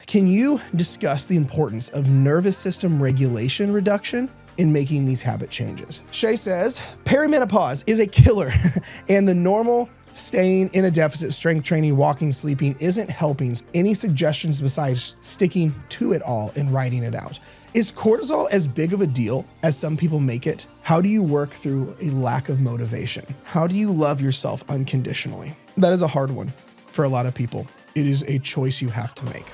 Can you discuss the importance of nervous system regulation reduction in making these habit changes? Shay says, perimenopause is a killer and the normal staying in a deficit, strength training, walking, sleeping isn't helping. Any suggestions besides sticking to it all and writing it out? Is cortisol as big of a deal as some people make it? How do you work through a lack of motivation? How do you love yourself unconditionally? That is a hard one for a lot of people. It is a choice you have to make.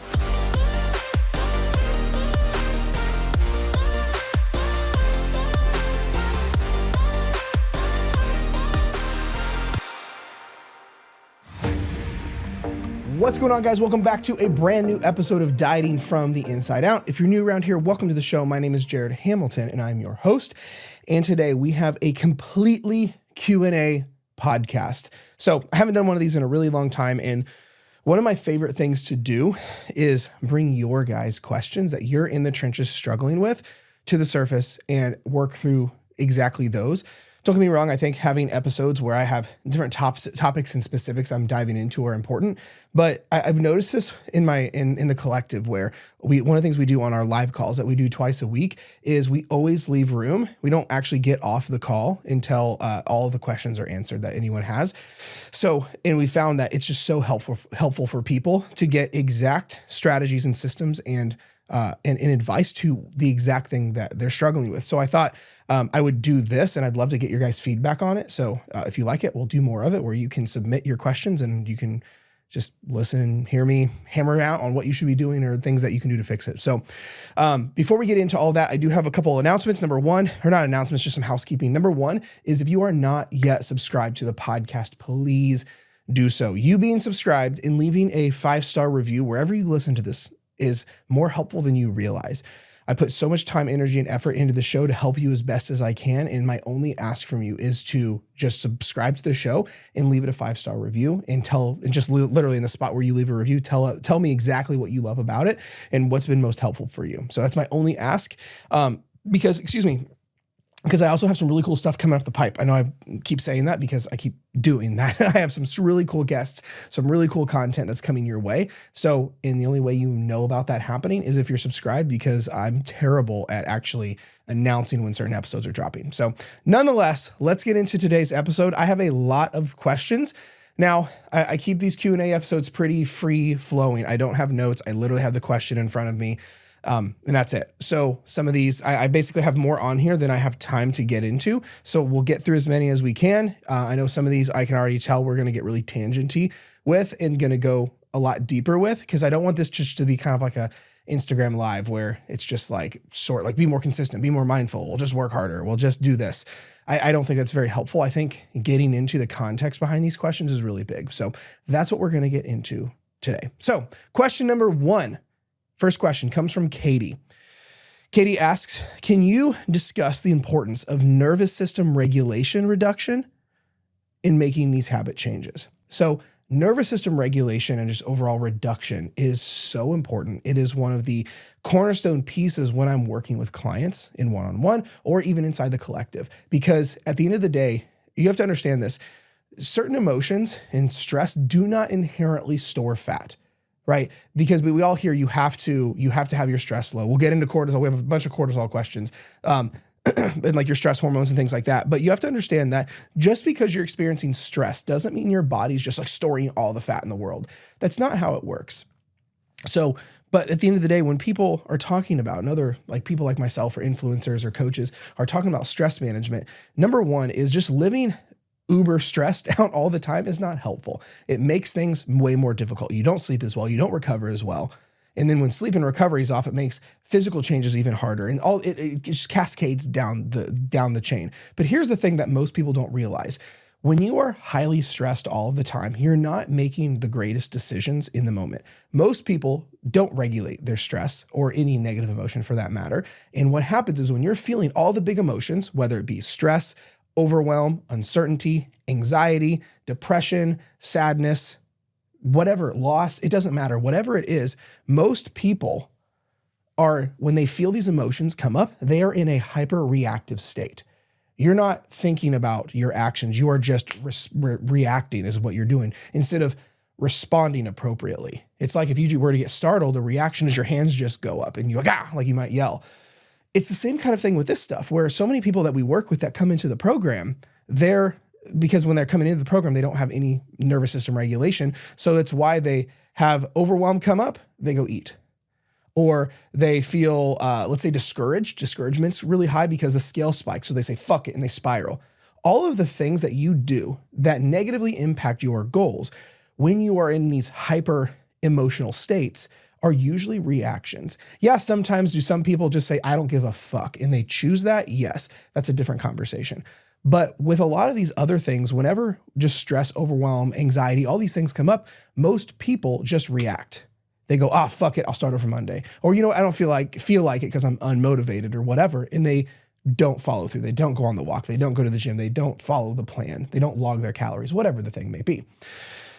What's going on, guys? Welcome back to a brand new episode of Dieting from the Inside Out. If you're new around here, welcome to the show. My name is Jared Hamilton and I'm your host. And today we have a completely Q&A podcast. So I haven't done one of these in a really long time. And one of my favorite things to do is bring your guys' questions that you're in the trenches struggling with to the surface and work through exactly those. Don't get me wrong, I think having episodes where I have different topics and specifics I'm diving into are important, but I've noticed this in the collective where one of the things we do on our live calls that we do twice a week is we always leave room. We don't actually get off the call until all of the questions are answered that anyone has. So, and we found that it's just so helpful for people to get exact strategies and systems and advice to the exact thing that they're struggling with. So I thought I would do this, and I'd love to get your guys' feedback on it. So if you like it, we'll do more of it where you can submit your questions and you can just listen and hear me hammer out on what you should be doing or things that you can do to fix it. So before we get into all that, I do have a couple of announcements. Number one, or not announcements, just some housekeeping. Number one is if you are not yet subscribed to the podcast, please do so. You being subscribed and leaving a 5-star review wherever you listen to this is more helpful than you realize. I put so much time, energy, and effort into the show to help you as best as I can. And my only ask from you is to just subscribe to the show and leave it a 5-star review and just literally in the spot where you leave a review, tell me exactly what you love about it and what's been most helpful for you. So that's my only ask. Because I also have some really cool stuff coming up the pipe. I know I keep saying that because I keep doing that. I have some really cool guests, some really cool content that's coming your way. So, and the only way you know about that happening is if you're subscribed, because I'm terrible at actually announcing when certain episodes are dropping. So nonetheless, let's get into today's episode. I have a lot of questions. Now, I keep these Q&A episodes pretty free flowing. I don't have notes. I literally have the question in front of me. And that's it. So some of these, I basically have more on here than I have time to get into. So we'll get through as many as we can. I know some of these I can already tell we're going to get really tangenty with and going to go a lot deeper with, because I don't want this just to be kind of like a Instagram live where it's just like be more consistent, be more mindful. We'll just work harder. We'll just do this. I don't think that's very helpful. I think getting into the context behind these questions is really big. So that's what we're going to get into today. So question number one. First question comes from Katie. Katie asks, can you discuss the importance of nervous system regulation reduction in making these habit changes? So nervous system regulation and just overall reduction is so important. It is one of the cornerstone pieces when I'm working with clients in one-on-one or even inside the collective, because at the end of the day, you have to understand this. Certain emotions and stress do not inherently store fat. Right? Because we all hear you have to have your stress low. We'll get into cortisol. We have a bunch of cortisol questions and like your stress hormones and things like that. But you have to understand that just because you're experiencing stress doesn't mean your body's just like storing all the fat in the world. That's not how it works. So, but at the end of the day, when people are talking about, and other like people like myself or influencers or coaches are talking about stress management, number one is just living uber stressed out all the time is not helpful. It makes things way more difficult. You don't sleep as well. You don't recover as well. And then when sleep and recovery is off, it makes physical changes even harder. And it just cascades down the chain. But here's the thing that most people don't realize. When you are highly stressed all of the time, you're not making the greatest decisions in the moment. Most people don't regulate their stress or any negative emotion for that matter. And what happens is when you're feeling all the big emotions, whether it be stress, overwhelm, uncertainty, anxiety, depression, sadness, whatever, loss, it doesn't matter. Whatever it is, most people are, when they feel these emotions come up, they are in a hyper-reactive state. You're not thinking about your actions. You are just reacting is what you're doing instead of responding appropriately. It's like if you were to get startled, the reaction is your hands just go up and you're like, like you might yell. It's the same kind of thing with this stuff where so many people that we work with that come into the program, because when they're coming into the program, they don't have any nervous system regulation. So that's why they have overwhelm come up, they go eat. Or they feel, let's say discouraged. Discouragement's really high because the scale spikes. So they say, fuck it, and they spiral. All of the things that you do that negatively impact your goals when you are in these hyper emotional states are usually reactions. Yeah, sometimes do some people just say, I don't give a fuck, and they choose that? Yes, that's a different conversation. But with a lot of these other things, whenever just stress, overwhelm, anxiety, all these things come up, most people just react. They go, fuck it, I'll start over Monday. Or, I don't feel like it because I'm unmotivated or whatever. And they don't follow through. They don't go on the walk. They don't go to the gym. They don't follow the plan. They don't log their calories, whatever the thing may be.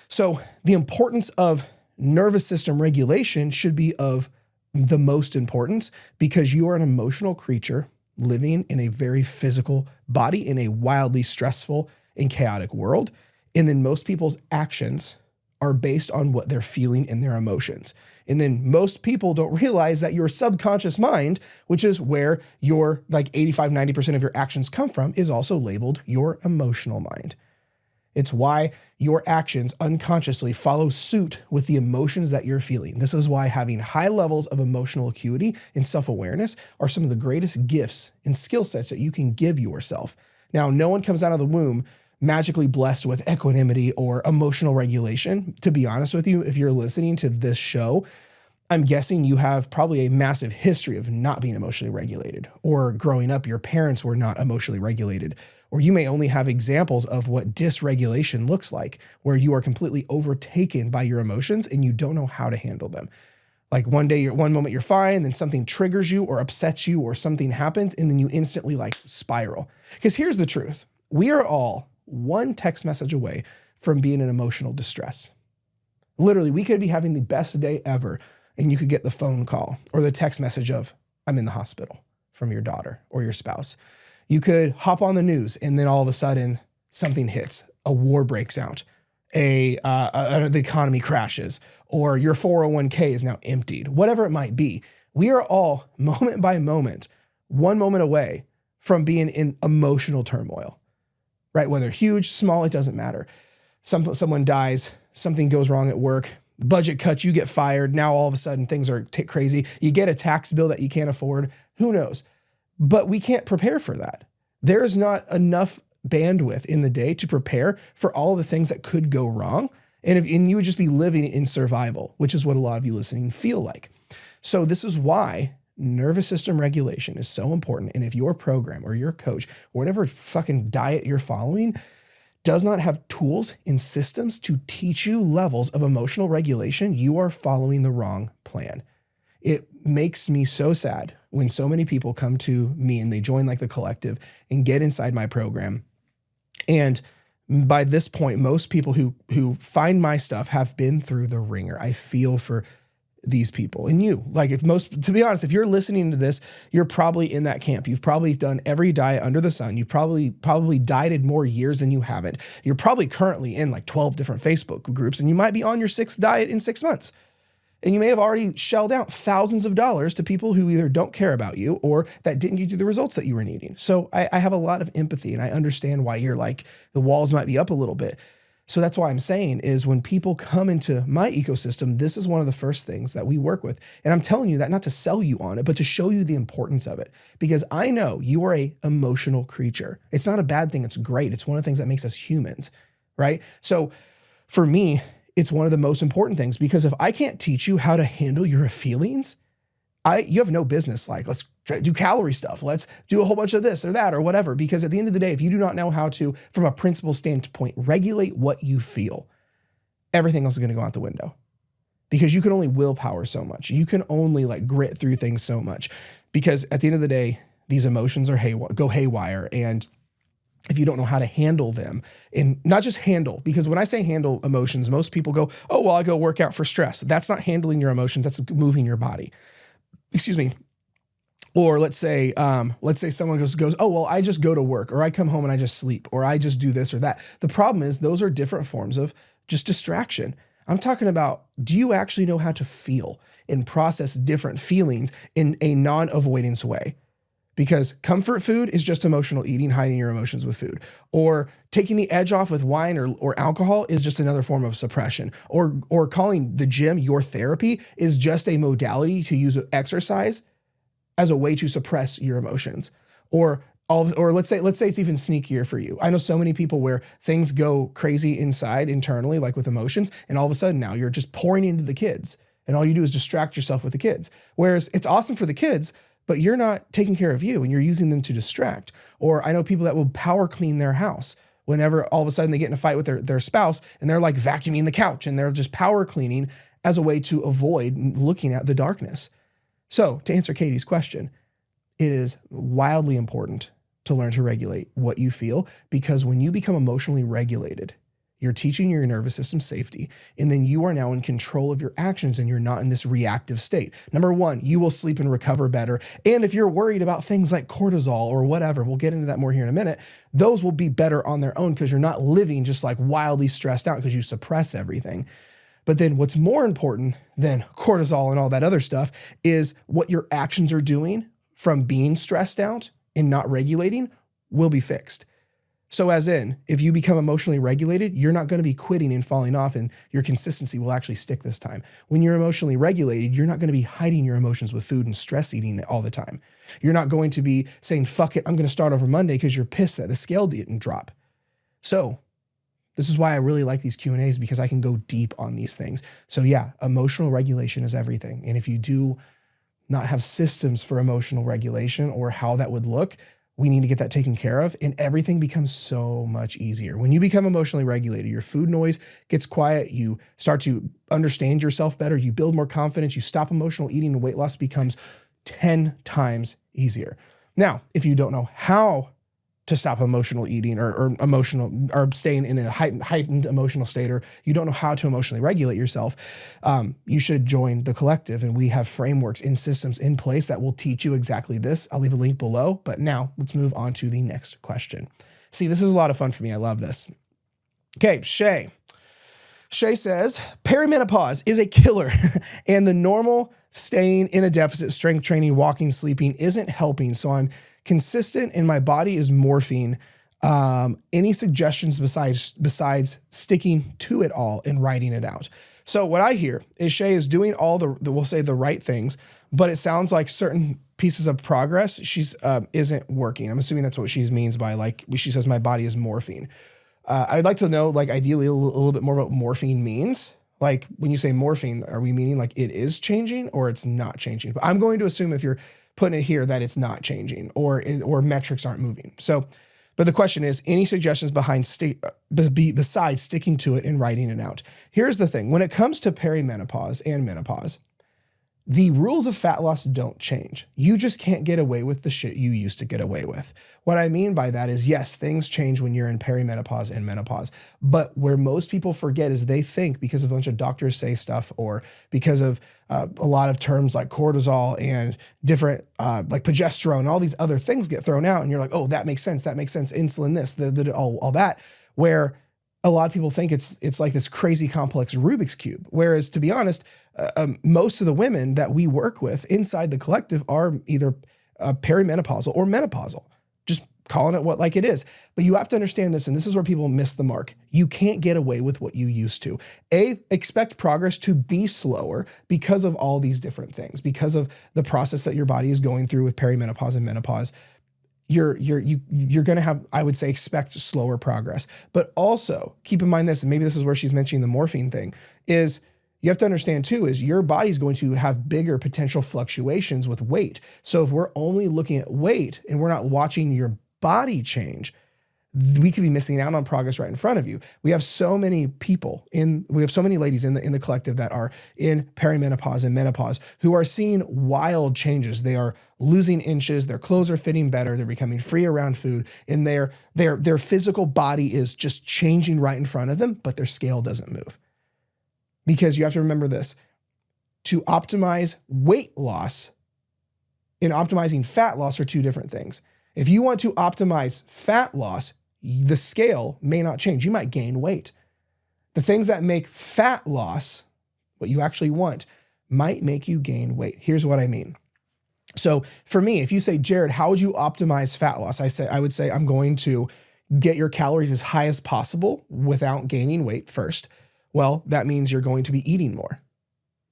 So the importance of nervous system regulation should be of the most importance because you are an emotional creature living in a very physical body in a wildly stressful and chaotic world. And then most people's actions are based on what they're feeling and their emotions. And then most people don't realize that your subconscious mind, which is where your 85, 90% of your actions come from, is also labeled your emotional mind. It's why your actions unconsciously follow suit with the emotions that you're feeling. This is why having high levels of emotional acuity and self-awareness are some of the greatest gifts and skill sets that you can give yourself. Now, no one comes out of the womb magically blessed with equanimity or emotional regulation. To be honest with you, if you're listening to this show, I'm guessing you have probably a massive history of not being emotionally regulated, or growing up, your parents were not emotionally regulated, or you may only have examples of what dysregulation looks like, where you are completely overtaken by your emotions and you don't know how to handle them. Like one moment you're fine, then something triggers you or upsets you or something happens, and then you instantly spiral. Because here's the truth. We are all one text message away from being in emotional distress. Literally, we could be having the best day ever, and you could get the phone call or the text message of, I'm in the hospital, from your daughter or your spouse. You could hop on the news, and then all of a sudden something hits, a war breaks out, the economy crashes, or your 401k is now emptied, whatever it might be. We are all moment by moment, one moment away from being in emotional turmoil. Right? Whether huge, small, it doesn't matter. Someone dies, something goes wrong at work, budget cuts, you get fired. Now all of a sudden things are crazy. You get a tax bill that you can't afford. Who knows? But we can't prepare for that. There's not enough bandwidth in the day to prepare for all the things that could go wrong. And you would just be living in survival, which is what a lot of you listening feel like. So this is why nervous system regulation is so important. And if your program or your coach, or whatever fucking diet you're following, does not have tools and systems to teach you levels of emotional regulation, you are following the wrong plan. It makes me so sad when so many people come to me and they join the collective and get inside my program. And by this point, most people who find my stuff have been through the ringer. I feel for these people and you. To be honest, if you're listening to this, you're probably in that camp. You've probably done every diet under the sun. You've probably dieted more years than you haven't. You're probably currently in 12 different Facebook groups, and you might be on your 6th diet in 6 months. And you may have already shelled out thousands of dollars to people who either don't care about you or that didn't give you the results that you were needing. So I have a lot of empathy, and I understand why you're the walls might be up a little bit. So that's why I'm saying is when people come into my ecosystem, this is one of the first things that we work with. And I'm telling you that not to sell you on it, but to show you the importance of it. Because I know you are an emotional creature. It's not a bad thing. It's great. It's one of the things that makes us humans, right? So for me, it's one of the most important things, because if I can't teach you how to handle your feelings, you have no business let's do calorie stuff. Let's do a whole bunch of this or that or whatever. Because at the end of the day, if you do not know how to, from a principle standpoint, regulate what you feel, everything else is going to go out the window. Because you can only willpower so much. You can only grit through things so much. Because at the end of the day, these emotions are go haywire. And if you don't know how to handle them, and not just handle, because when I say handle emotions, most people go, oh, well, I go work out for stress. That's not handling your emotions. That's moving your body. Excuse me. Or let's say someone goes, oh, well, I just go to work, or I come home and I just sleep, or I just do this or that. The problem is those are different forms of just distraction. I'm talking about do you actually know how to feel and process different feelings in a non-avoidance way? Because comfort food is just emotional eating, hiding your emotions with food. Or taking the edge off with wine or alcohol is just another form of suppression. Or calling the gym your therapy is just a modality to use exercise as a way to suppress your emotions. Or let's say it's even sneakier for you. I know so many people where things go crazy inside internally, like with emotions, and all of a sudden now you're just pouring into the kids, and all you do is distract yourself with the kids. Whereas it's awesome for the kids, but you're not taking care of you and you're using them to distract. Or I know people that will power clean their house whenever all of a sudden they get in a fight with their spouse, and they're like vacuuming the couch and they're just power cleaning as a way to avoid looking at the darkness. So to answer Katie's question, it is wildly important to learn to regulate what you feel, because when you become emotionally regulated, you're teaching your nervous system safety, and then you are now in control of your actions and you're not in this reactive state. Number one, you will sleep and recover better. And if you're worried about things like cortisol or whatever, we'll get into that more here in a minute, those will be better on their own because you're not living just like wildly stressed out because you suppress everything. But then what's more important than cortisol and all that other stuff is what your actions are doing from being stressed out and not regulating will be fixed. So as in, if you become emotionally regulated, you're not going to be quitting and falling off, and your consistency will actually stick this time. When you're emotionally regulated, you're not going to be hiding your emotions with food and stress eating all the time. You're not going to be saying, fuck it, I'm going to start over Monday because you're pissed that the scale didn't drop. So this is why I really like these Q&As, because I can go deep on these things. So yeah, emotional regulation is everything. And if you do not have systems for emotional regulation or how that would look, we need to get that taken care of, and everything becomes so much easier. When you become emotionally regulated, your food noise gets quiet, you start to understand yourself better, you build more confidence, you stop emotional eating, and weight loss becomes 10 times easier. Now, if you don't know how to stop emotional eating or staying in a heightened emotional state, or you don't know how to emotionally regulate yourself, you should join the collective. And we have frameworks and systems in place that will teach you exactly this. I'll leave a link below, but now let's move on to the next question. See, this is a lot of fun for me. I love this. Okay, Shay. Shay says, perimenopause is a killer and the normal staying in a deficit, strength training, walking, sleeping isn't helping. So I'm consistent and my body is morphing. Any suggestions besides sticking to it all and writing it out? So what I hear is Shay is doing all we'll say the right things, but it sounds like certain pieces of progress she's isn't working. I'm assuming that's what she means by, like, she says my body is morphing. I'd like to know, like, ideally a little bit more about what morphine means. Like, when you say morphine, are we meaning like it is changing or it's not changing? But I'm going to assume if you're putting it here that it's not changing or metrics aren't moving. So, but the question is, any suggestions besides sticking to it and writing it out? Here's the thing. When it comes to perimenopause and menopause, the rules of fat loss don't change. You just can't get away with the shit you used to get away with. What I mean by that is, yes, things change when you're in perimenopause and menopause, but where most people forget is they think because a bunch of doctors say stuff, or because of a lot of terms like cortisol and different like progesterone, all these other things get thrown out, and you're like, oh, that makes sense, insulin, this, all that, where a lot of people think it's like this crazy complex Rubik's Cube. Whereas, to be honest, most of the women that we work with inside the collective are either perimenopausal or menopausal. Just calling it what like it is. But you have to understand this, and this is where people miss the mark. You can't get away with what you used to. Expect progress to be slower because of all these different things, because of the process that your body is going through with perimenopause and menopause. You're going to have, I would say, expect slower progress. But also keep in mind this, and maybe this is where she's mentioning the morphine thing, is you have to understand too, is your body's going to have bigger potential fluctuations with weight. So if we're only looking at weight and we're not watching your body change, we could be missing out on progress right in front of you. We have so many ladies in the collective that are in perimenopause and menopause who are seeing wild changes. They are losing inches, their clothes are fitting better, they're becoming free around food, and their physical body is just changing right in front of them, but their scale doesn't move. Because you have to remember this, to optimize weight loss and optimizing fat loss are two different things. If you want to optimize fat loss, the scale may not change. You might gain weight. The things that make fat loss what you actually want, might make you gain weight. Here's what I mean. So for me, if you say, Jared, how would you optimize fat loss? I would say I'm going to get your calories as high as possible without gaining weight first. Well, that means you're going to be eating more,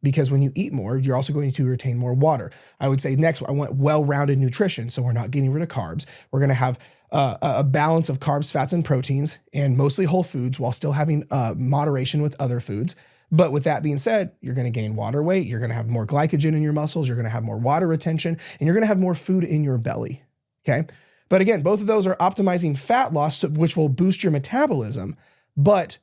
because when you eat more, you're also going to retain more water. I would say next, I want well-rounded nutrition. So we're not getting rid of carbs. We're going to have a balance of carbs, fats, and proteins, and mostly whole foods, while still having moderation with other foods. But with that being said, you're going to gain water weight. You're going to have more glycogen in your muscles. You're going to have more water retention, and you're going to have more food in your belly. Okay. But again, both of those are optimizing fat loss, which will boost your metabolism, but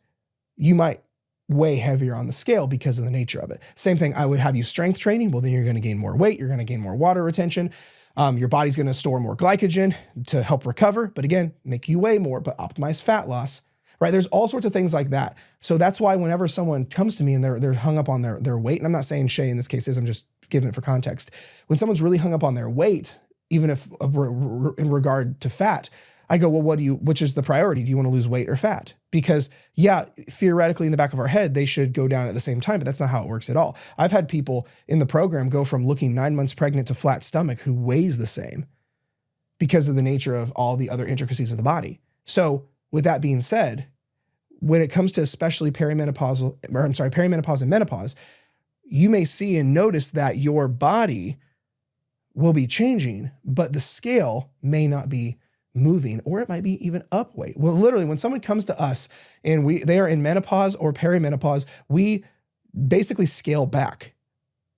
you might weigh heavier on the scale because of the nature of it. Same thing, I would have you strength training. Well, then you're going to gain more weight. You're going to gain more water retention. Your body's going to store more glycogen to help recover, but again, make you weigh more, but optimize fat loss, right? There's all sorts of things like that. So that's why whenever someone comes to me and they're hung up on their weight, and I'm not saying Shay in this case is, I'm just giving it for context. When someone's really hung up on their weight, even if in regard to fat, I go, well, which is the priority? Do you want to lose weight or fat? Because yeah, theoretically in the back of our head, they should go down at the same time, but that's not how it works at all. I've had people in the program go from looking 9 months pregnant to flat stomach who weighs the same because of the nature of all the other intricacies of the body. So with that being said, when it comes to especially perimenopause and menopause, you may see and notice that your body will be changing, but the scale may not be moving, or it might be even up weight. Well, literally, when someone comes to us and they are in menopause or perimenopause, we basically scale back.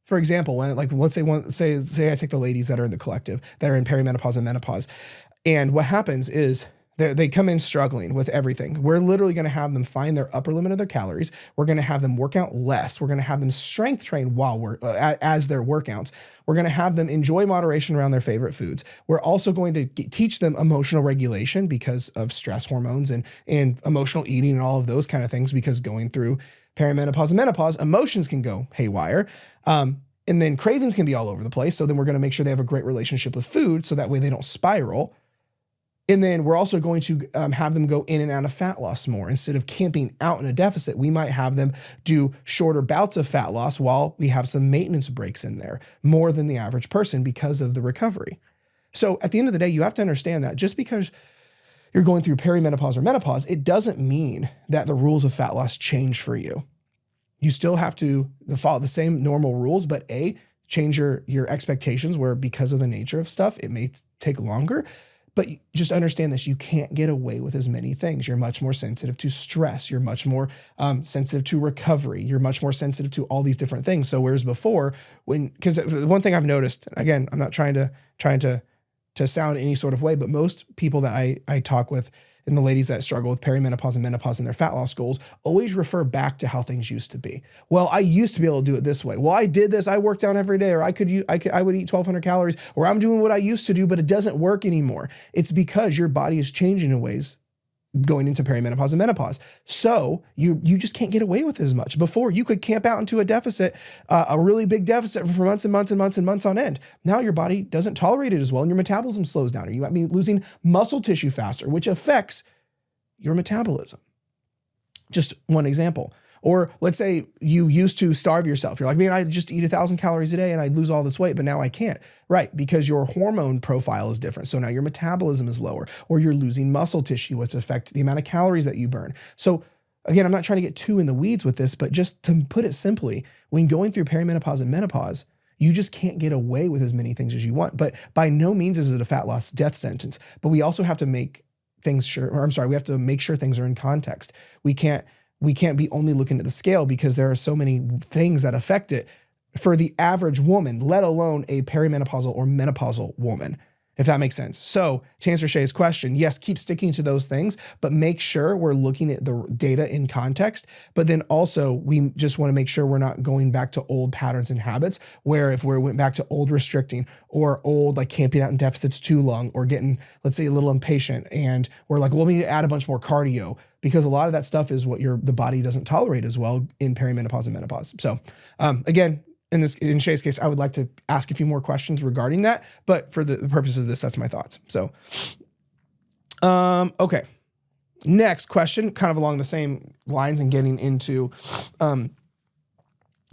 For example, when let's say I take the ladies that are in the collective that are in perimenopause and menopause, and what happens is they come in struggling with everything. We're literally going to have them find their upper limit of their calories. We're going to have them work out less. We're going to have them strength train while as their workouts. We're going to have them enjoy moderation around their favorite foods. We're also going to teach them emotional regulation because of stress hormones and emotional eating and all of those kind of things, because going through perimenopause and menopause, emotions can go haywire. And then cravings can be all over the place. So then we're going to make sure they have a great relationship with food, so that way they don't spiral. And then we're also going to have them go in and out of fat loss more. Instead of camping out in a deficit, we might have them do shorter bouts of fat loss while we have some maintenance breaks in there, more than the average person because of the recovery. So at the end of the day, you have to understand that just because you're going through perimenopause or menopause, it doesn't mean that the rules of fat loss change for you. You still have to follow the same normal rules, but change your expectations, where because of the nature of stuff, it may take longer. But just understand this, you can't get away with as many things. You're much more sensitive to stress. You're much more sensitive to recovery. You're much more sensitive to all these different things. So whereas before, because one thing I've noticed, again, I'm not trying to sound any sort of way, but most people that I talk with, and the ladies that struggle with perimenopause and menopause and their fat loss goals, always refer back to how things used to be. Well, I used to be able to do it this way. Well, I did this. I worked out every day, or I would eat 1,200 calories, or I'm doing what I used to do, but it doesn't work anymore. It's because your body is changing in ways going into perimenopause and menopause. So you just can't get away with as much. Before, you could camp out into a deficit, a really big deficit for months and months and months and months on end. Now your body doesn't tolerate it as well, and your metabolism slows down, or you might be losing muscle tissue faster, which affects your metabolism. Just one example. Or let's say you used to starve yourself. You're like, man, I just eat 1,000 calories a day and I'd lose all this weight, but now I can't. Right, because your hormone profile is different. So now your metabolism is lower, or you're losing muscle tissue, which affects the amount of calories that you burn. So again, I'm not trying to get too in the weeds with this, but just to put it simply, when going through perimenopause and menopause, you just can't get away with as many things as you want. But by no means is it a fat loss death sentence. But we also have to make things sure, we have to make sure things are in context. We can't be only looking at the scale, because there are so many things that affect it for the average woman, let alone a perimenopausal or menopausal woman, if that makes sense. So to answer Shay's question, yes, keep sticking to those things, but make sure we're looking at the data in context. But then also, we just want to make sure we're not going back to old patterns and habits, where if we went back to old restricting or old like camping out in deficits too long, or getting, let's say, a little impatient, and we're like, well, we need to add a bunch more cardio, because a lot of that stuff is what the body doesn't tolerate as well in perimenopause and menopause. So again, in Shay's case, I would like to ask a few more questions regarding that, but for the purposes of this, that's my thoughts. So, okay. Next question, kind of along the same lines and getting into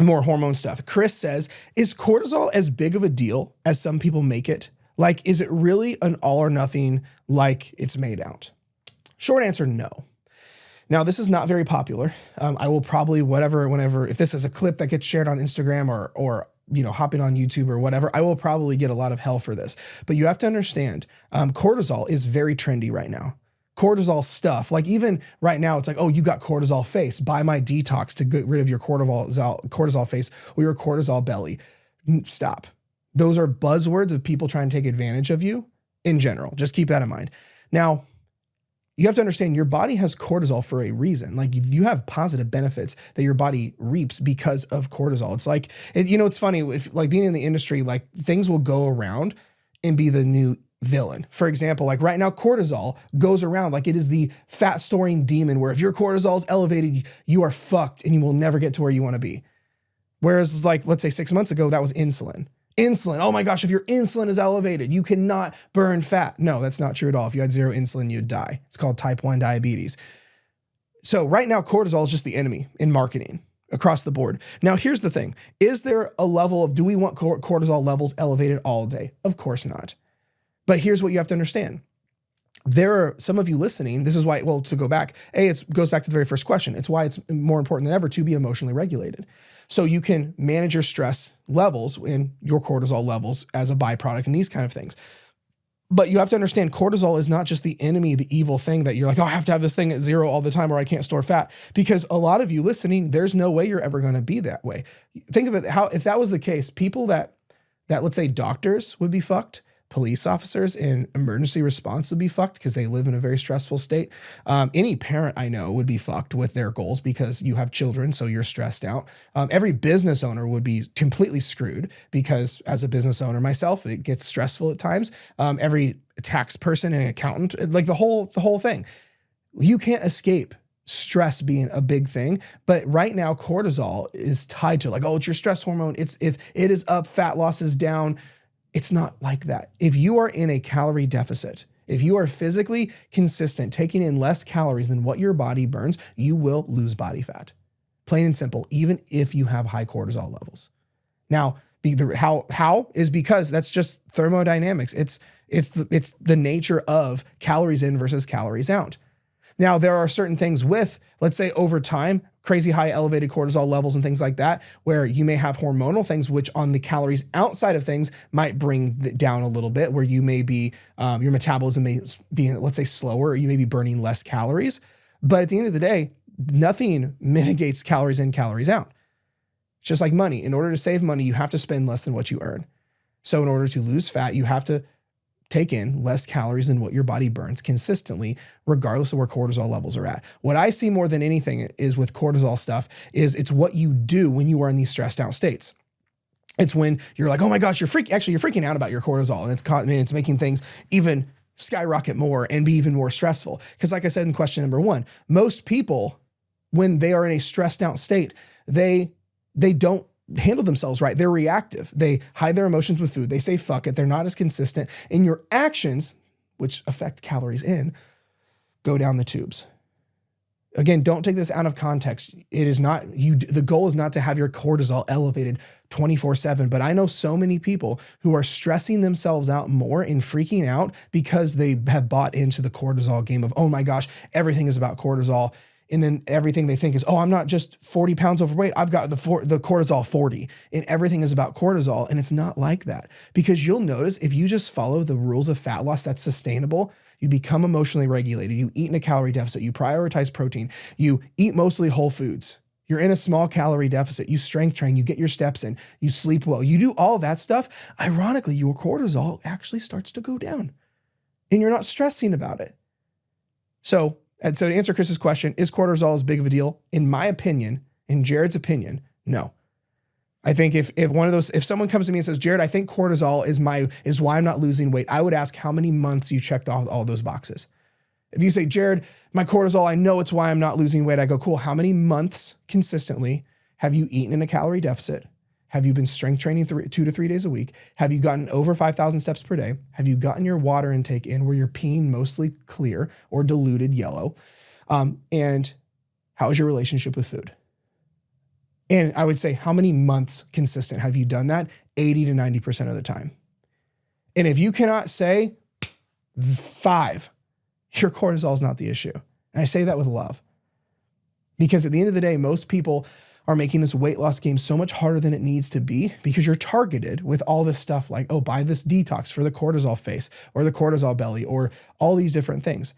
more hormone stuff. Chris says, is cortisol as big of a deal as some people make it? Like, is it really an all or nothing like it's made out? Short answer, no. Now, this is not very popular. I will probably, whenever, if this is a clip that gets shared on Instagram or hopping on YouTube or whatever, I will probably get a lot of hell for this. But you have to understand, cortisol is very trendy right now. Cortisol stuff, like even right now, it's like, oh, you got cortisol face. Buy my detox to get rid of your cortisol face or your cortisol belly. Stop. Those are buzzwords of people trying to take advantage of you in general. Just keep that in mind. Now, you have to understand your body has cortisol for a reason. Like you have positive benefits that your body reaps because of cortisol. It's like, it's funny, if like being in the industry, like things will go around and be the new villain. For example, like right now, cortisol goes around like it is the fat storing demon where if your cortisol is elevated, you are fucked and you will never get to where you want to be. Whereas like, let's say 6 months ago, that was insulin. Insulin. Oh my gosh, if your insulin is elevated, you cannot burn fat. No, that's not true at all. If you had zero insulin, you'd die. It's called type 1 diabetes. So right now, cortisol is just the enemy in marketing across the board. Now, here's the thing. Is there a level of, do we want cortisol levels elevated all day? Of course not. But here's what you have to understand. There are some of you listening. This is why, well, to go back, it goes back to the very first question. It's why it's more important than ever to be emotionally regulated. So you can manage your stress levels and your cortisol levels as a byproduct and these kind of things. But you have to understand cortisol is not just the enemy, the evil thing that you're like, oh, I have to have this thing at 0 all the time or I can't store fat. Because a lot of you listening, there's no way you're ever going to be that way. Think of it, how if that was the case, people that let's say doctors would be fucked, police officers in emergency response would be fucked because they live in a very stressful state. Any parent I know would be fucked with their goals because you have children, so you're stressed out. Every business owner would be completely screwed because as a business owner myself, it gets stressful at times. Every tax person and accountant, like the whole thing. You can't escape stress being a big thing. But right now, cortisol is tied to like, oh, it's your stress hormone. If it is up, fat loss is down. It's not like that. If you are in a calorie deficit, if you are physically consistent, taking in less calories than what your body burns, you will lose body fat. Plain and simple, even if you have high cortisol levels. Now, how is because that's just thermodynamics. It's the nature of calories in versus calories out. Now, there are certain things with, let's say over time, crazy high elevated cortisol levels and things like that, where you may have hormonal things, which on the calories outside of things might bring it down a little bit, where you may be, your metabolism may be, let's say, slower, or you may be burning less calories. But at the end of the day, nothing mitigates calories in, calories out. It's just like money. In order to save money, you have to spend less than what you earn. So in order to lose fat, you have to take in less calories than what your body burns consistently, regardless of where cortisol levels are at. What I see more than anything is with cortisol stuff is it's what you do when you are in these stressed out states. It's when you're like, oh my gosh, you're freaking out about your cortisol and it's making things even skyrocket more and be even more stressful. Because like I said in question number 1, most people, when they are in a stressed out state, they don't handle themselves right. They're reactive. They hide their emotions with food. They say, fuck it. They're not as consistent. And your actions, which affect calories in, go down the tubes. Again, don't take this out of context. It is not you. The goal is not to have your cortisol elevated 24/7. But I know so many people who are stressing themselves out more and freaking out because they have bought into the cortisol game of, oh my gosh, everything is about cortisol. And then everything they think is, oh, I'm not just 40 pounds overweight. I've got the cortisol 40 and everything is about cortisol. And it's not like that, because you'll notice if you just follow the rules of fat loss that's sustainable, you become emotionally regulated. You eat in a calorie deficit. You prioritize protein. You eat mostly whole foods. You're in a small calorie deficit. You strength train. You get your steps in. You sleep well. You do all that stuff. Ironically, your cortisol actually starts to go down and you're not stressing about it. So to answer Chris's question, is cortisol as big of a deal? In my opinion, in Jared's opinion, no. I think if someone comes to me and says, Jared, I think cortisol is why I'm not losing weight, I would ask how many months you checked off all those boxes. If you say, Jared, my cortisol, I know it's why I'm not losing weight. I go, cool. How many months consistently have you eaten in a calorie deficit? Have you been strength training 2 to 3 days a week? Have you gotten over 5,000 steps per day? Have you gotten your water intake in where you're peeing mostly clear or diluted yellow? And how is your relationship with food? And I would say, how many months consistent have you done that? 80 to 90% of the time. And if you cannot say 5, your cortisol is not the issue. And I say that with love. Because at the end of the day, most people are making this weight loss game so much harder than it needs to be because you're targeted with all this stuff like, oh, buy this detox for the cortisol face or the cortisol belly or all these different things.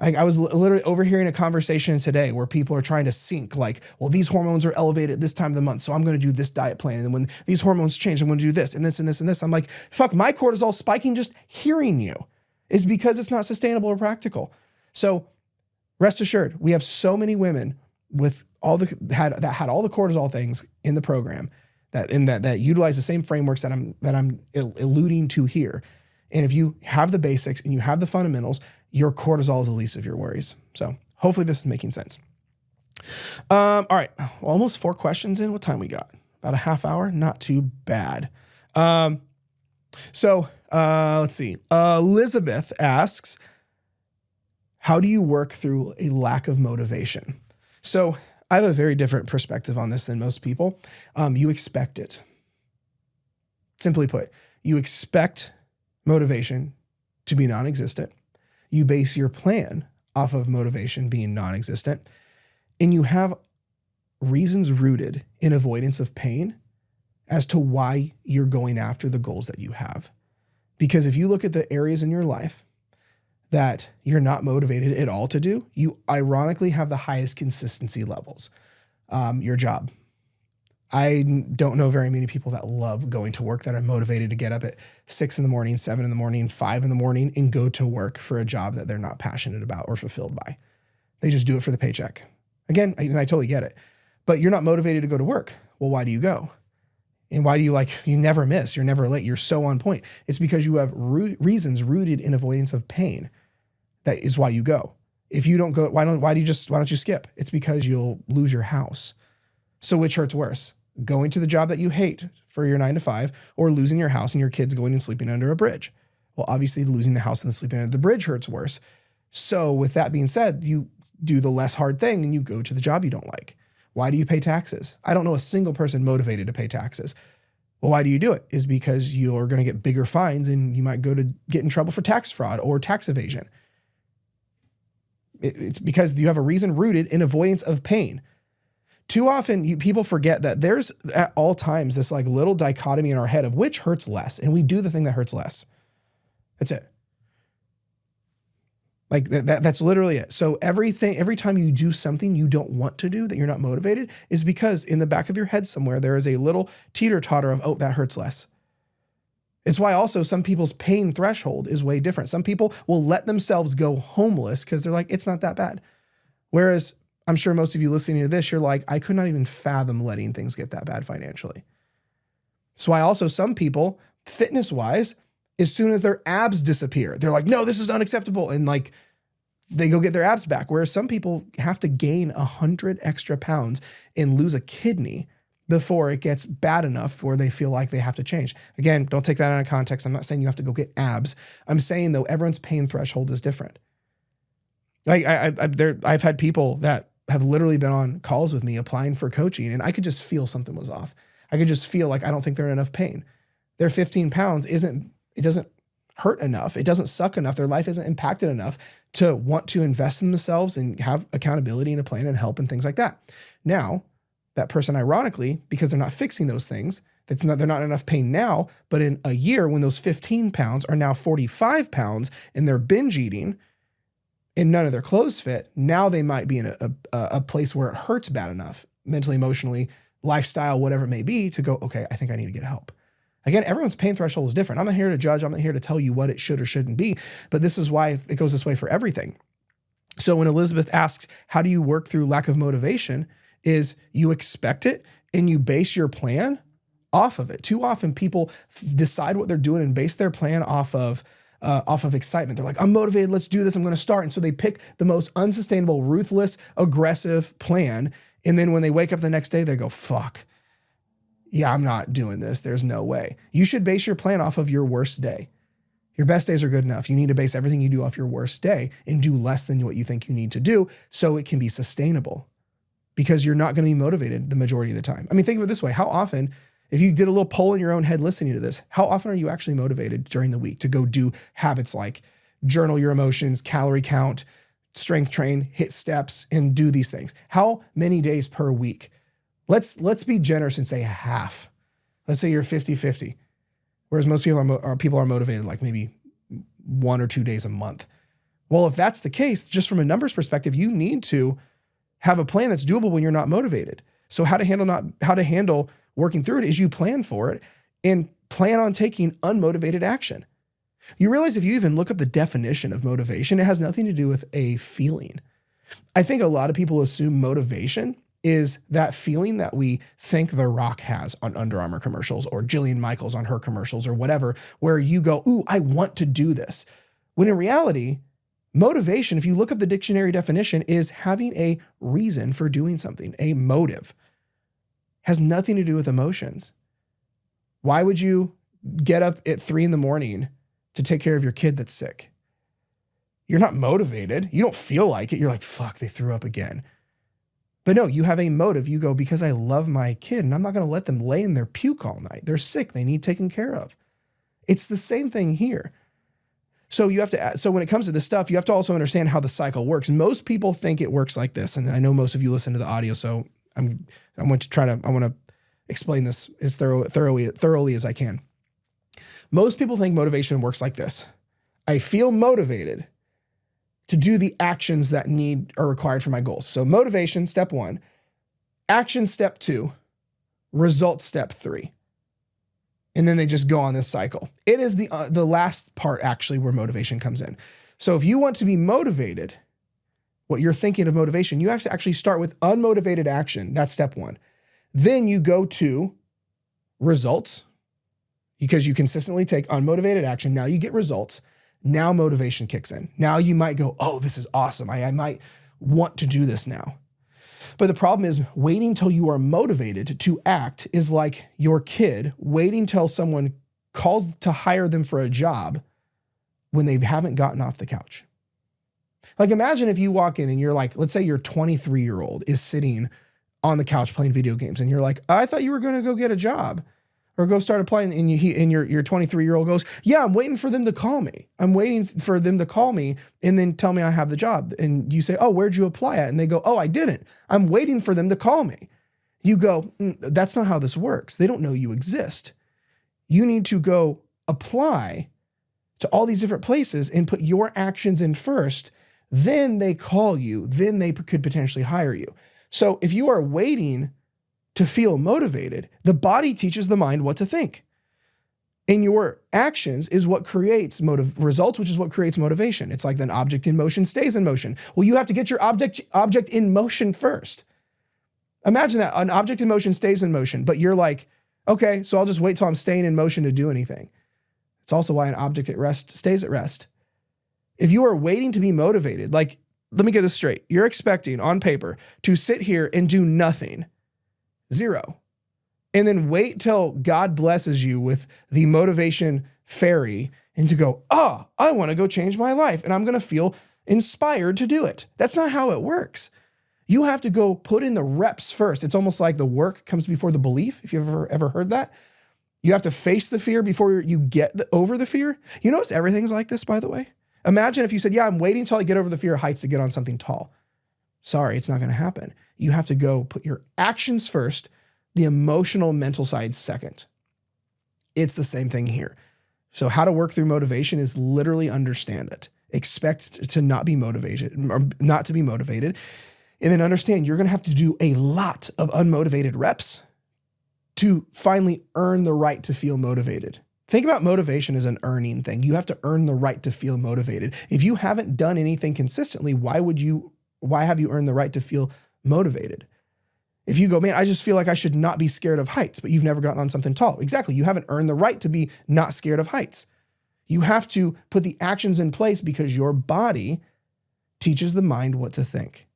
Like I was literally overhearing a conversation today where people are trying to sync like, well, these hormones are elevated this time of the month, so I'm going to do this diet plan. And when these hormones change, I'm going to do this and this and this and this. I'm like, fuck, my cortisol spiking just hearing you is because it's not sustainable or practical. So rest assured, we have so many women with all the that had all the cortisol things in the program that utilize the same frameworks that I'm alluding to here. And if you have the basics and you have the fundamentals, your cortisol is the least of your worries. So hopefully this is making sense. All right, almost 4 questions in. What time we got? About a half hour. Not too bad. So let's see. Elizabeth asks, how do you work through a lack of motivation? So I have a very different perspective on this than most people. You expect it. Simply put, you expect motivation to be non-existent. You base your plan off of motivation being non-existent, and you have reasons rooted in avoidance of pain as to why you're going after the goals that you have. Because if you look at the areas in your life that you're not motivated at all to do, you ironically have the highest consistency levels. Your job. I don't know very many people that love going to work that are motivated to get up at 6 a.m, 7 a.m, 5 a.m, and go to work for a job that they're not passionate about or fulfilled by. They just do it for the paycheck. Again, and I totally get it, but you're not motivated to go to work. Well, why do you go? And why do you never miss? You're never late. You're so on point. It's because you have reasons rooted in avoidance of pain. That is why you go. If you don't go, why don't you skip? It's because you'll lose your house. So which hurts worse? Going to the job that you hate for your 9 to 5 or losing your house and your kids going and sleeping under a bridge? Well, obviously losing the house and sleeping under the bridge hurts worse. So with that being said, you do the less hard thing and you go to the job you don't like. Why do you pay taxes? I don't know a single person motivated to pay taxes. Well, why do you do it? Is because you're going to get bigger fines and you might get in trouble for tax fraud or tax evasion. It's because you have a reason rooted in avoidance of pain. Too often people forget that there's at all times this like little dichotomy in our head of which hurts less. And we do the thing that hurts less. That's it. Like that's literally it. So every time you do something you don't want to do that you're not motivated is because in the back of your head somewhere, there is a little teeter-totter of, oh, that hurts less. It's why also some people's pain threshold is way different. Some people will let themselves go homeless because they're like, it's not that bad. Whereas I'm sure most of you listening to this, you're like, I could not even fathom letting things get that bad financially. So why also some people, fitness-wise, as soon as their abs disappear, they're like, no, this is unacceptable. And like, they go get their abs back. Whereas some people have to gain 100 extra pounds and lose a kidney before it gets bad enough where they feel like they have to change. Again, don't take that out of context. I'm not saying you have to go get abs. I'm saying though, everyone's pain threshold is different. Like I've had people that have literally been on calls with me applying for coaching and I could just feel something was off. I could just feel like I don't think they're in enough pain. Their 15 pounds it doesn't hurt enough. It doesn't suck enough. Their life isn't impacted enough to want to invest in themselves and have accountability and a plan and help and things like that. Now, that person, ironically, because they're not fixing those things, they're not in enough pain now, but in a year when those 15 pounds are now 45 pounds and they're binge eating and none of their clothes fit, now they might be in a place where it hurts bad enough, mentally, emotionally, lifestyle, whatever it may be, to go, okay, I think I need to get help. Again, everyone's pain threshold is different. I'm not here to judge. I'm not here to tell you what it should or shouldn't be, but this is why it goes this way for everything. So when Elizabeth asks, how do you work through lack of motivation, is you expect it and you base your plan off of it. Too often people decide what they're doing and base their plan off of excitement. They're like, I'm motivated. Let's do this. I'm going to start. And so they pick the most unsustainable, ruthless, aggressive plan. And then when they wake up the next day, they go, fuck, yeah, I'm not doing this. There's no way. You should base your plan off of your worst day. Your best days are good enough. You need to base everything you do off your worst day and do less than what you think you need to do so it can be sustainable. because you're not going to be motivated the majority of the time. I mean, think of it this way. How often, if you did a little poll in your own head listening to this, how often are you actually motivated during the week to go do habits like journal your emotions, calorie count, strength train, hit steps, and do these things? How many days per week? Let's be generous and say half. Let's say you're 50-50, whereas most people are motivated like maybe 1 or 2 days a month. Well, if that's the case, just from a numbers perspective, you need to have a plan that's doable when you're not motivated. So how to handle working through it is you plan for it and plan on taking unmotivated action. You realize if you even look up the definition of motivation, it has nothing to do with a feeling. I think a lot of people assume motivation is that feeling that we think The Rock has on Under Armour commercials or Jillian Michaels on her commercials or whatever, where you go, ooh, I want to do this. When in reality, motivation, if you look up the dictionary definition, is having a reason for doing something, a motive. Has nothing to do with emotions. Why would you get up at 3 a.m. to take care of your kid that's sick? You're not motivated. You don't feel like it. You're like, fuck, they threw up again. But no, you have a motive. You go, because I love my kid and I'm not going to let them lay in their puke all night. They're sick. They need taken care of. It's the same thing here. So when it comes to this stuff, you have to also understand how the cycle works. Most people think it works like this. And I know most of you listen to the audio, so I want to explain this as thoroughly as I can. Most people think motivation works like this. I feel motivated to do the actions that are required for my goals. So motivation, step 1, action, step 2, result, step 3. And then they just go on this cycle. It is the last part actually where motivation comes in. So if you want to be motivated, what you're thinking of motivation, you have to actually start with unmotivated action. That's step 1. Then you go to results because you consistently take unmotivated action. Now you get results. Now motivation kicks in. Now you might go, oh, this is awesome. I might want to do this now. But the problem is waiting till you are motivated to act is like your kid waiting till someone calls to hire them for a job when they haven't gotten off the couch. Like imagine if you walk in and you're like, let's say your 23-year-old is sitting on the couch playing video games and you're like, I thought you were going to go get a job or go start applying. And your 23-year-old goes, yeah, I'm waiting for them to call me. I'm waiting for them to call me and then tell me I have the job. And you say, oh, where'd you apply at? And they go, oh, I didn't. I'm waiting for them to call me. You go, that's not how this works. They don't know you exist. You need to go apply to all these different places and put your actions in first. Then they call you. Then they could potentially hire you. So if you are waiting to feel motivated, the body teaches the mind what to think. And your actions is what creates results, which is what creates motivation. It's like an object in motion stays in motion. Well, you have to get your object in motion first. Imagine that an object in motion stays in motion, but you're like, okay, so I'll just wait till I'm staying in motion to do anything. It's also why an object at rest stays at rest. If you are waiting to be motivated, like, let me get this straight. You're expecting on paper to sit here and do nothing. 0. And then wait till God blesses you with the motivation fairy and to go, oh, I want to go change my life and I'm going to feel inspired to do it. That's not how it works. You have to go put in the reps first. It's almost like the work comes before the belief. If you've ever heard that, you have to face the fear before you get over the fear. You notice everything's like this, by the way. Imagine if you said, yeah, I'm waiting until I get over the fear of heights to get on something tall. Sorry, it's not going to happen. You have to go put your actions first, the emotional, mental side second. It's the same thing here. So how to work through motivation is literally understand it. Expect to not be motivated, or not to be motivated. And then understand you're going to have to do a lot of unmotivated reps to finally earn the right to feel motivated. Think about motivation as an earning thing. You have to earn the right to feel motivated. If you haven't done anything consistently, why have you earned the right to feel motivated? If you go, man, I just feel like I should not be scared of heights, but you've never gotten on something tall. Exactly. You haven't earned the right to be not scared of heights. You have to put the actions in place because your body teaches the mind what to think.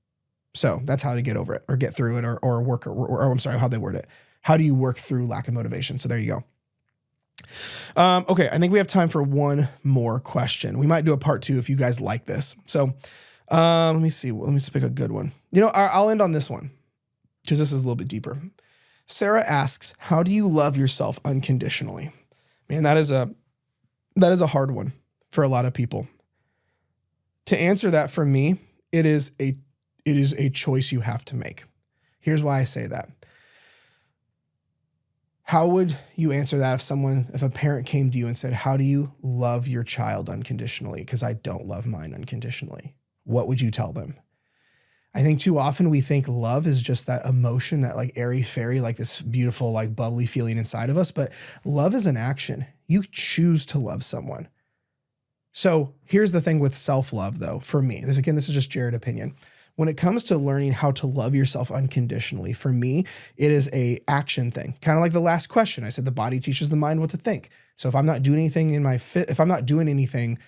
So that's how to get over it or get through it or work, or I'm sorry, how they word it. How do you work through lack of motivation? So there you go. Okay, I think we have time for one more question. We might do a part 2 if you guys like this. So let me see. Let me pick a good one. I'll end on this one. because this is a little bit deeper. Sarah asks, how do you love yourself unconditionally? Man, that is a hard one for a lot of people. To answer that for me, it is a choice you have to make. Here's why I say that. How would you answer that if a parent came to you and said, how do you love your child unconditionally? Because I don't love mine unconditionally. What would you tell them? I think too often we think love is just that emotion, that like airy fairy, like this beautiful, like bubbly feeling inside of us. But love is an action. You choose to love someone. So here's the thing with self-love though, for me, this is just Jared opinion. When it comes to learning how to love yourself unconditionally, for me, it is a action thing. Kind of like the last question. I said the body teaches the mind what to think. So if I'm not doing anything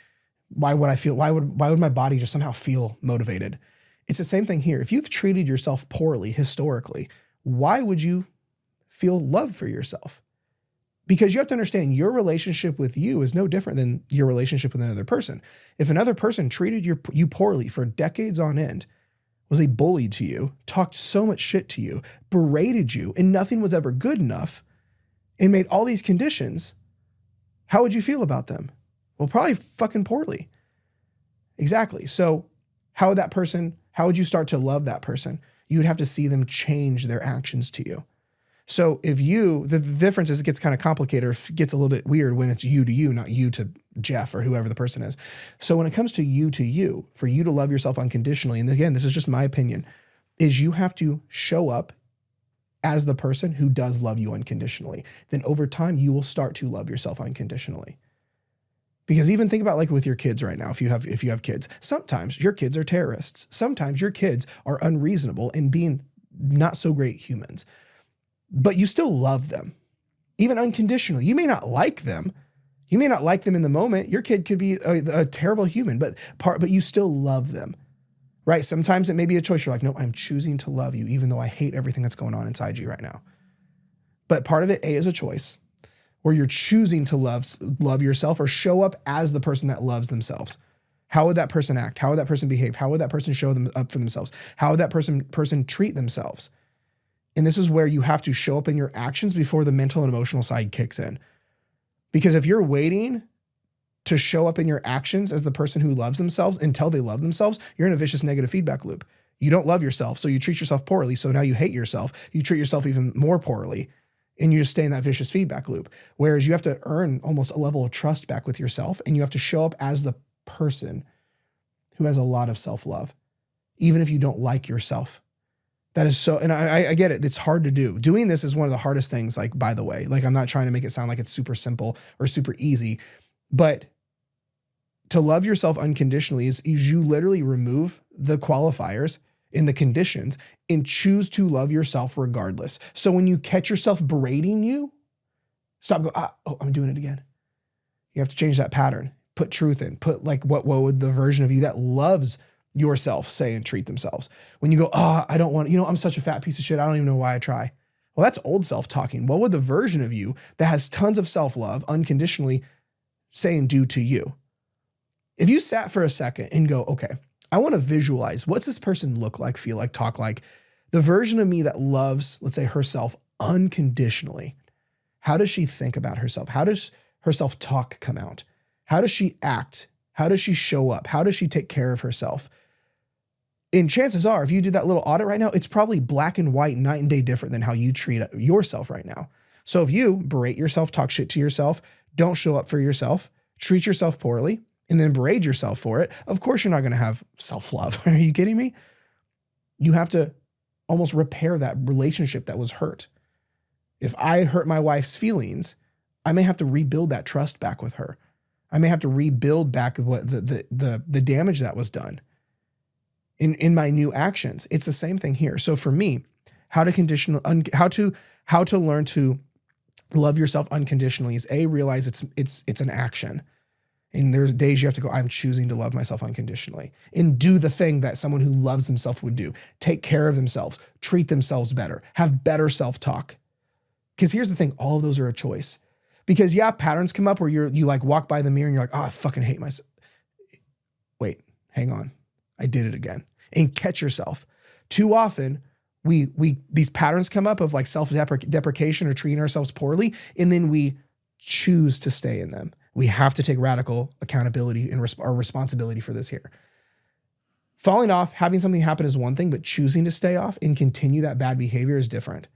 why would my body just somehow feel motivated? It's the same thing here. If you've treated yourself poorly historically, why would you feel love for yourself? Because you have to understand your relationship with you is no different than your relationship with another person. If another person treated you poorly for decades on end, was a bully to you, talked so much shit to you, berated you, and nothing was ever good enough, and made all these conditions, how would you feel about them? Well, probably fucking poorly. Exactly. So how would you start to love that person? You would have to see them change their actions to you. So if the difference is it gets kind of complicated, or gets a little bit weird when it's you to you, not you to Jeff or whoever the person is. So when it comes to you, for you to love yourself unconditionally, and again, this is just my opinion, is you have to show up as the person who does love you unconditionally. Then over time, you will start to love yourself unconditionally. Because even think about like with your kids right now, if you have kids, sometimes your kids are terrorists. Sometimes your kids are unreasonable and being not so great humans. But you still love them, even unconditionally. You may not like them. You may not like them in the moment. Your kid could be a terrible human, but you still love them, right? Sometimes it may be a choice. You're like, no, I'm choosing to love you, even though I hate everything that's going on inside you right now. But part of it, is a choice where you're choosing to love yourself or show up as the person that loves themselves. How would that person act? How would that person behave? How would that person show them up for themselves? How would that person treat themselves? And this is where you have to show up in your actions before the mental and emotional side kicks in. Because if you're waiting to show up in your actions as the person who loves themselves until they love themselves, you're in a vicious negative feedback loop. You don't love yourself, so you treat yourself poorly. So now you hate yourself. You treat yourself even more poorly, and you just stay in that vicious feedback loop. Whereas you have to earn almost a level of trust back with yourself, and you have to show up as the person who has a lot of self-love, even if you don't like yourself. That is so, and I get it. It's hard to do. Doing this is one of the hardest things, like, by the way, like I'm not trying to make it sound like it's super simple or super easy, but to love yourself unconditionally is you literally remove the qualifiers in the conditions and choose to love yourself regardless. So when you catch yourself berating you, stop, I'm doing it again. You have to change that pattern, put truth in, put like, what would the version of you that loves yourself say and treat themselves? When you go, I don't want, I'm such a fat piece of shit, I don't even know why I try. Well, that's old self talking. What would the version of you that has tons of self-love unconditionally say and do to you? If you sat for a second and go, okay, I want to visualize, what's this person look like, feel like, talk like? The version of me that loves, let's say, herself unconditionally. How does she think about herself? How does her self-talk come out? How does she act? How does she show up? How does she take care of herself? And chances are, if you do that little audit right now, it's probably black and white, night and day different than how you treat yourself right now. So if you berate yourself, talk shit to yourself, don't show up for yourself, treat yourself poorly, and then berate yourself for it, of course you're not going to have self-love. Are you kidding me? You have to almost repair that relationship that was hurt. If I hurt my wife's feelings, I may have to rebuild that trust back with her. I may have to rebuild back what the damage that was done in my new actions. It's the same thing here. So for me, how to learn to love yourself unconditionally is realize it's an action. And there's days you have to go, I'm choosing to love myself unconditionally and do the thing that someone who loves himself would do. Take care of themselves, treat themselves better, have better self-talk. Because here's the thing, all of those are a choice. Because patterns come up where you like walk by the mirror and you're like, I fucking hate myself. Wait, hang on. I did it again. And catch yourself. Too often these patterns come up of like self-deprecation or treating ourselves poorly, and then we choose to stay in them. We have to take radical accountability and our responsibility for this here. Falling off, having something happen is one thing, but choosing to stay off and continue that bad behavior is different.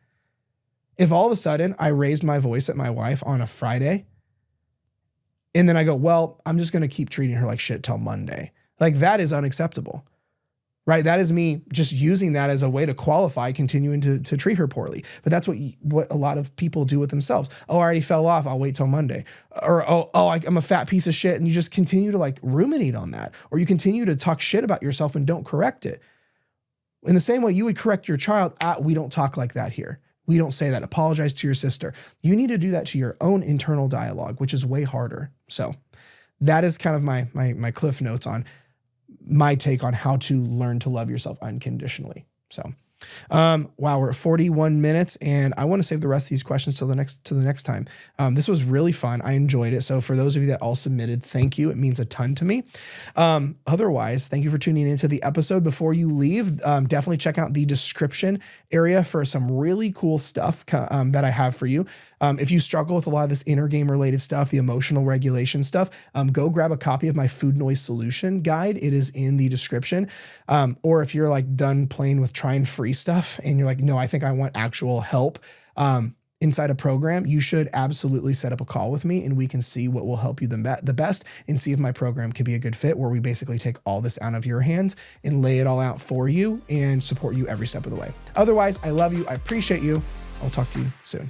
If all of a sudden I raised my voice at my wife on a Friday, and then I go, well, I'm just going to keep treating her like shit till Monday. Like, that is unacceptable, right? That is me just using that as a way to qualify continuing to treat her poorly. But that's what a lot of people do with themselves. Oh, I already fell off. I'll wait till Monday. Or, I'm a fat piece of shit. And you just continue to like ruminate on that. Or you continue to talk shit about yourself and don't correct it. In the same way you would correct your child, we don't talk like that here. We don't say that. Apologize to your sister. You need to do that to your own internal dialogue, which is way harder. So that is kind of my cliff notes on my take on how to learn to love yourself unconditionally. So, wow, we're at 41 minutes and I want to save the rest of these questions till the next time. This was really fun. I enjoyed it. So for those of you that all submitted, thank you. It means a ton to me. Otherwise, thank you for tuning into the episode. Before you leave, definitely check out the description area for some really cool stuff that I have for you. If you struggle with a lot of this inner game related stuff, the emotional regulation stuff, go grab a copy of my food noise solution guide. It is in the description. Or if you're like done playing with trying free stuff and you're like, no, I think I want actual help inside a program, you should absolutely set up a call with me and we can see what will help you the best and see if my program could be a good fit, where we basically take all this out of your hands and lay it all out for you and support you every step of the way. Otherwise, I love you. I appreciate you. I'll talk to you soon.